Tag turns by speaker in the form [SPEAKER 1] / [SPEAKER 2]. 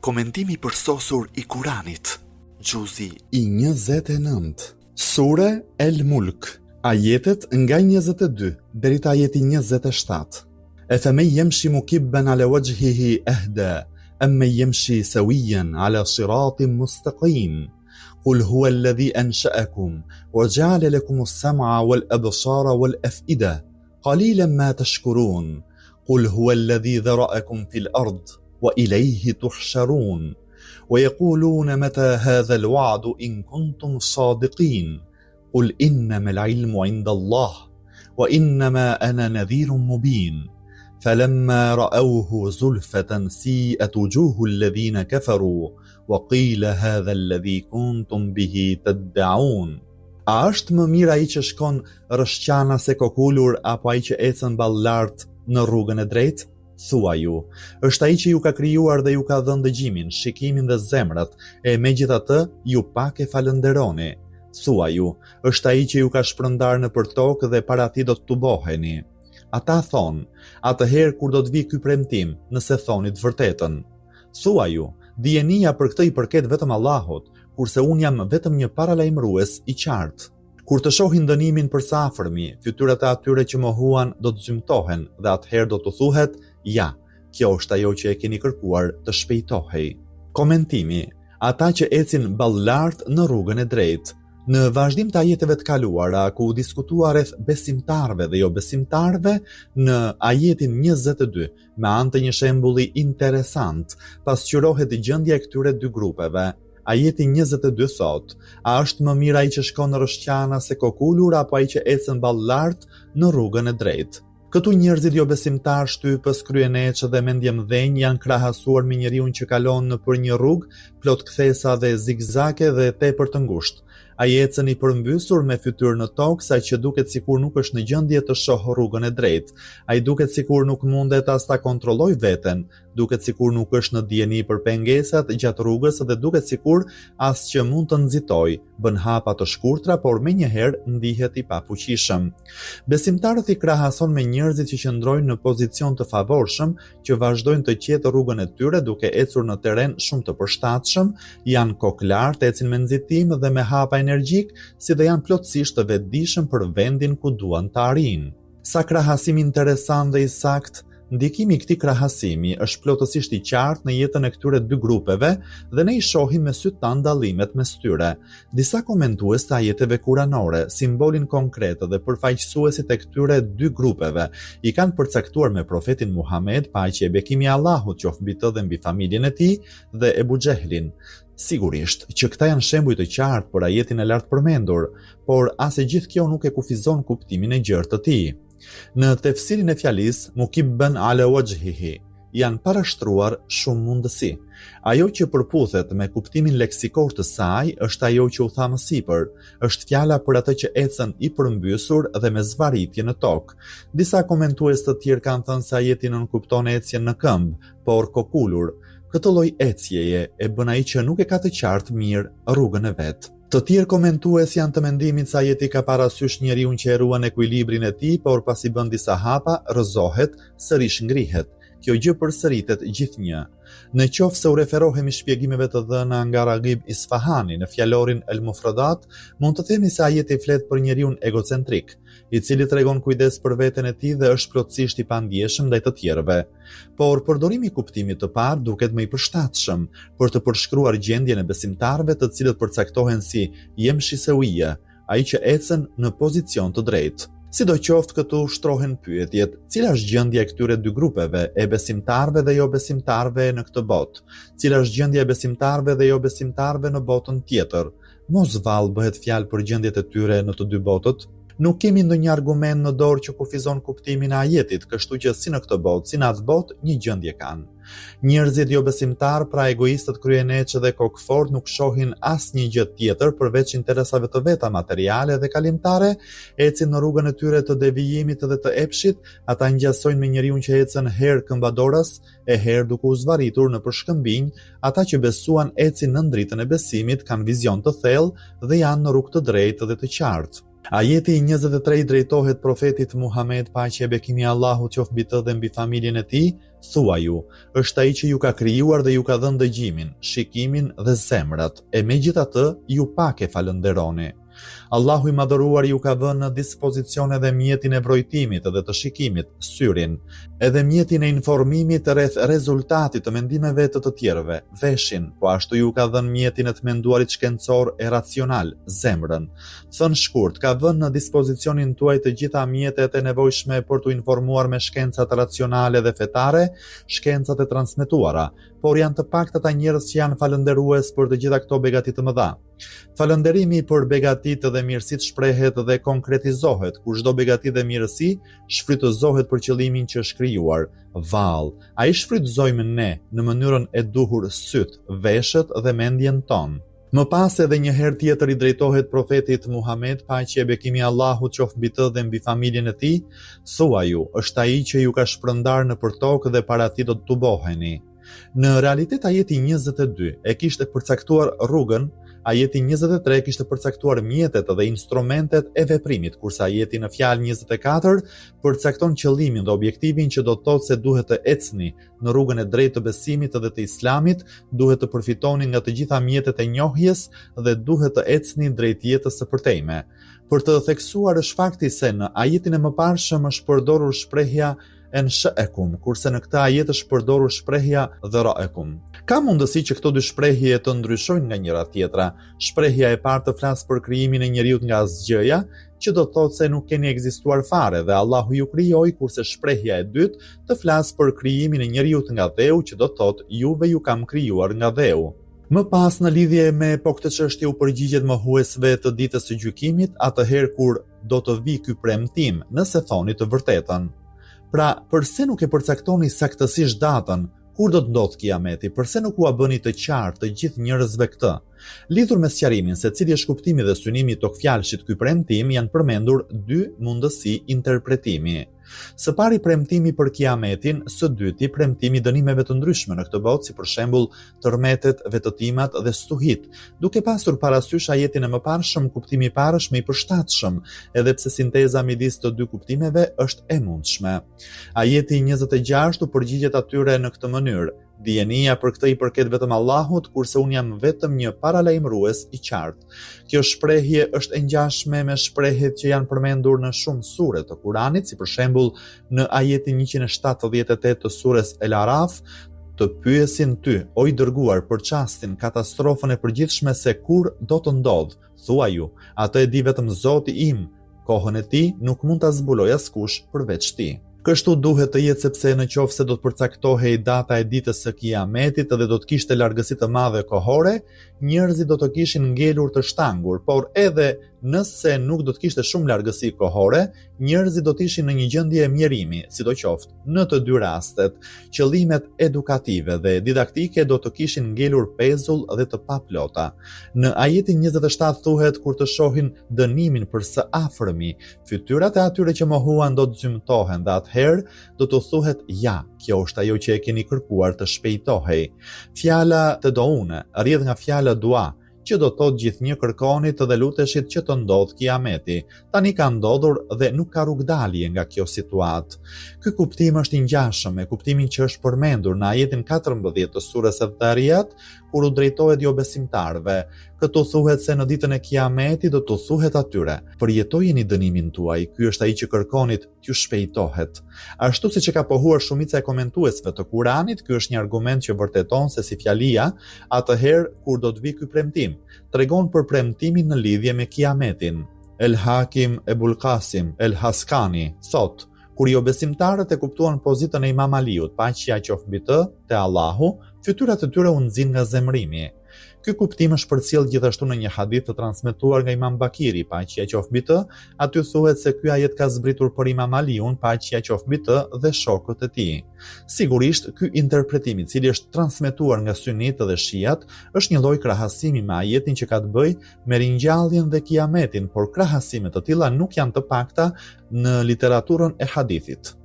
[SPEAKER 1] Komentimi përsosur I Kuranit, Gjuzi
[SPEAKER 2] I 29. Sure El Mulk, ajetet nga 22 deri te ajeti 27. أفمن يمشي مكبا على وجهه أهدى أمن يمشي سويا على صراط مستقيم قل هو الذي أنشأكم وجعل لكم السمع والأبصار والأفئدة قليلا ما تشكرون قل هو الذي ذرأكم في الأرض وإليه تحشرون ويقولون متى هذا الوعد إن كنتم صادقين قل إنما العلم عند الله وإنما أنا نذير مبين فلما رأوه زلفة سيئت وجوه الذين كفروا وقيل هذا الذي كنتم به تدعون. A është më mirë ai që shkon rrëshqana se kokulur apo ai që ecën ballart në rrugën e drejtë? Thua ju, është ai që ju ka krijuar dhe ju ka dhënë dëgjimin, shikimin dhe zemrat, e megjithatë ju pak e falënderoni. Thua ju, është ai që ju ka shpërndar nëpër tokë dhe para tij do të tuboheni. Ata thonë, atëherë kur do të vi ky premtim, nëse thoni të vërtetën. Thua ju, dijenia për këtë I përket vetëm Allahut, kurse unë jam vetëm një paralajmërues I qartë. Kur të shohin dënimin për së afërmi, fytyrat e atyre që mohuan do të zymtohen dhe atëherë do të thuhet, ja, kjo është ajo që e keni kërkuar të shpejtohej. Komentimi, ata që ecin ballart në rrugën e drejtë. Në vazhdim të ajeteve të kaluara, ku diskutua rreth besimtarëve dhe jo besimtarëve, në ajetin 22, me anë të një shembulli interesant, pasqyrohet gjendja e këtyre dy grupeve. Ajeti 22 thot, a është më mirë ai që shkon në rrëshqana se kokulur apo ai që ecën ballart në rrugën e drejtë? Këtu njerëzit jo besimtar shtypës, kryeneçë dhe mendje mdhenj janë krahasuar me njeriu që kalon nëpër një rrugë plot kthesa dhe zigzake dhe tepër të ngushtë. Ai ecën I përmbysur me fytyrë në tokë, saqë duket sikur nuk është në gjendje të shohë rrugën e drejtë. Ai duket sikur nuk mundet as ta kontrollojë veten, duket sikur nuk është në dijeni për pengesat gjatë rrugës dhe duket sikur as që mund të nxitojë, bën hapa të shkurtra, por menjëherë ndihet I pafuqishëm. Besimtarët I krahason me njerëzit që qëndrojnë në pozicion të favorshëm, që vazhdojnë të qetë rrugën e tyre duke ecur në terren shumë të përshtatshëm, janë koklar, ecin me nxitim dhe me hapa energjik, si dhe janë plotësisht të vetëdijshëm për vendin ku duan të arrijnë. Sa krahasim interesant dhe I saktë, ndikimi I këtij krahasimi është plotësisht I qartë në jetën e këtyre dy grupeve dhe ne I shohim me sy tan dallimet mes tyre. Disa komentues të ajeteve kuranore, simbolin konkret dhe përfaqësuesit e këtyre dy grupeve I kanë përcaktuar me profetin Muhammed, paqja e bekimi I Allahut qoftë mbi të dhe mbi familjen e tij, dhe Ebu Xehlin. Sigurisht që këta janë shembuj të qartë për ajetin e lartë përmendur, por as e gjithë kjo nuk e kufizon kuptimin e gjerë të tij. Në tefsirin e fjalisë mukibban ala wajhihi janë parashtruar shumë mundësi. Ajo që përputhet me kuptimin leksikor të saj është ajo që u tha më sipër, është fjala për atë që ecën I përmbysur dhe me zvarritje në tokë. Disa komentues të tjerë kanë thënë se ajeti nënkupton ecjen në këmbë, por kokulur. Këtë lloj ecjeje e bën ai që nuk e ka të qartë mirë rrugën e vet. Të tjerë komentues janë të mendimit se ajeti ka parasysh njeriu që e ruan ekuilibrin e tij, por pasi bën disa hapa, rrëzohet, sërish ngrihet. Kjo gjë përsëritet gjithnjë. Në qoftë se u referohemi shpjegimeve të dhëna nga Raghib Isfahani në fjalorin El Mufradat, mund të themi se ajeti flet për njeriu egocentrik, I cili tregon kujdes për veten e tij dhe është plotësisht I pandjeshëm ndaj të tjerëve. Por përdorimi I kuptimit të parë duket më I përshtatshëm për të përshkruar gjendjen e besimtarëve të cilët përcaktohen si yemshi sawiyya, ai që ecën në pozicion të drejtë. Sidoqoftë këtu shtrohen pyetjet, cila është gjendja e këtyre dy grupeve, e besimtarëve dhe jo besimtarëve në këtë botë? Cila është gjendja e besimtarëve dhe jo besimtarëve në botën tjetër? Mos vallë bëhet fjalë për gjendjet e tyre në të dy botët? Nuk kemi ndonjë argument në dorë që kufizon kuptimin e ajetit, kështu që si në këtë botë, si në atë botë, një gjendje kanë. Njerëzit jo besimtar, pra egoistët, kryeneçë dhe kokfort nuk shohin asnjë gjë tjetër përveç interesave të veta materiale dhe kalimtare, ecin në rrugën e tyre të devijimit dhe të epshit, ata ngjasojnë me njeriu që ecën herë këmbadoras, e herë duke u zvarritur në përshkëmbinj, ata që besuan ecin në dritën e besimit, kanë vizion të thellë dhe janë në rrugë të drejtë dhe të qartë. Ajeti 23 drejtohet profetit Muhammed, paqja e bekimi I Allahut qoftë mbi të dhe mbi familjen e tij, Thuaju, është ai që ju ka krijuar dhe ju ka dhënë dëgjimin, shikimin dhe zemrat, e megjithatë ju pak e falënderoni. Allahu i madhëruar ju ka vënë në dispozicion edhe mjetin e mbrojtimit dhe të shikimit, syrin, edhe mjetin e informimit rreth rezultatit të mendimeve të tjerëve, veshin, po ashtu ju ka dhënë mjetin e të menduarit shkencor e racional, zemrën. Thënë shkurt, ka vënë në dispozicionin tuaj të gjitha mjetet e nevojshme për të informuar me shkencat racionale dhe fetare, shkencat e transmetuara, por janë të paktat ata njerëz që janë falënderues për të gjitha këto begati të mëdha. Falënderimi për begatitë dhe mirësitë shprehet dhe konkretizohet kur çdo begati dhe mirësi shfrytëzohet për qëllimin që është krijuar. Vallë, ai shfrytëzojmë ne në mënyrën e duhur syt, veshët dhe mendjen tonë. Më pas edhe një herë tjetër i drejtohet profetit Muhammed, paqja e bekimi i Allahut qoftë mbi të dhe mbi familjen e tij, thuaju, është ai që ju ka shpërndar nëpër tokë dhe para tij do të tuboheni. Në realitet ajeti 22 e kishte përcaktuar rrugën, ajeti 23 kishte përcaktuar mjetet dhe instrumentet e veprimit, kurse ajeti në fjalë 24 përcakton qëllimin dhe objektivin që do të thotë se duhet të ecni në rrugën e drejtë të besimit dhe të islamit, duhet të përfitoni nga të gjitha mjetet e njohjes dhe duhet të ecni drejt jetës së përtejme. Për të theksuar është fakti se në ajetin e mëparshëm është përdorur shprehja ensha'ekum, kurse në këtë ajet është përdorur shprehja dhara'ekum. Ka mundësi që këto dy shprehje të ndryshojnë nga njëra tjetra. Shprehja e parë të flas për krijimin e njeriut nga asgjëja, që do të thotë se nuk keni ekzistuar fare dhe Allahu ju krijoi, kurse shprehja e dytë të flas për krijimin e njeriut nga dheu, që do të thotë juve ju kam krijuar nga dheu. Më pas në lidhje me po këtë çështje u përgjigjet mohuesve të ditës së gjykimit, atëherë kur do të vi ky premtim, nëse thoni të vërtetën. Pra, përse nuk e përcaktoni saktësisht datën, kur do të ndodhë kiameti, përse nuk ua bëni të qartë të gjithë njerëzve këtë? Lidhur me sqarimin se cili është kuptimi dhe synimi i tokfjalshit ky premtim, janë përmendur dy mundësi interpretimi. Së pari premtimi për kiametin, së dyti premtimi i dënimeve të ndryshme në këtë botë, si për shembull tërmetet, vetëtimat dhe stuhit. Duke pasur parasysh ajetin e mëparshëm, kuptimi i parë është më i përshtatshëm, edhe pse sinteza midis të dy kuptimeve është e mundshme. Ajeti 26 u përgjigjet atyre në këtë mënyrë: Dijenia për këtë i përket vetëm Allahut, kurse unë jam vetëm një paralajmërues i qartë. Kjo shprehje është e ngjashme me shprehjet që janë përmendur në shumë sure të Kuranit, si për shembull në ajetin 178 të sures El Araf, të pyesin ty, o i dërguar, për çastin, katastrofën e përgjithshme se kur do të ndodh. Thuaju, atë e di vetëm Zoti im, kohën e tij nuk mund ta zbuloj askush përveç tij. Kështu duhet të jetë sepse në qoftë se do të përcaktohej data e ditës së kiametit dhe do të kishte largësi të madhe kohore, njerëzit do të kishin ngelur të shtangur, por edhe nëse nuk do të kishte shumë largësi kohore, njerëzit do të ishin në një gjendje mjerimi, sidoqoftë, në të dy rastet, qëllimet edukative dhe didaktike do të kishin ngelur pezull dhe të paplota. Në ajetin 27 thuhet kur të shohin dënimin për së afërmi, fytyrat e atyre që mohuan do të zymtohen dhe atëherë do të thuhet ja, kjo është ajo që e keni kërkuar të shpejtohej. Fjala të doune rrjedh nga fjala dua, që do të thotë gjithnjë kërkonit dhe luteshit që të ndodhë kiameti. Tani ka ndodhur dhe nuk ka rrugdalje nga kjo situatë. Ky kuptim është i ngjashëm me kuptimin që është përmendur në ajetin 14 të surës Adh-Dhariyat, kur u drejtohet jo besimtarëve. Këtu thuhet se në ditën e kiametit do të thuhet atyre: përjetojeni dënimin tuaj, ky është ai që kërkonit t'ju shpejtohet. Ashtu siç e ka pohuar shumica e komentuesve të Kuranit, ky është një argument që vërteton se si fjalia, atëherë kur do të vi ky premtim, tregon për premtimin në lidhje me kiametin. El Hakim Ebul Qasim El Haskani thot: kur jo besimtarët e kuptuan pozitën e Imam Aliut, paqja qoftë mbi të, te Allahu, fytyrat e tyre u nxin nga zemrimi. Ky kuptim është përcjell gjithashtu në një hadith të transmetuar nga Imam Bakiri, paqja qoftë mbi të, aty thuhet se ky ajet ka zbritur për Imam Aliun, paqja qoftë mbi të, dhe shokët e tij. Sigurisht, ky interpretim i cili është transmetuar nga sunitët dhe shiat është një lloj krahasimi me ajetin që ka të bëjë me ringjalljen dhe kiametin, por krahasime të tilla nuk janë të pakta në literaturën e hadithit.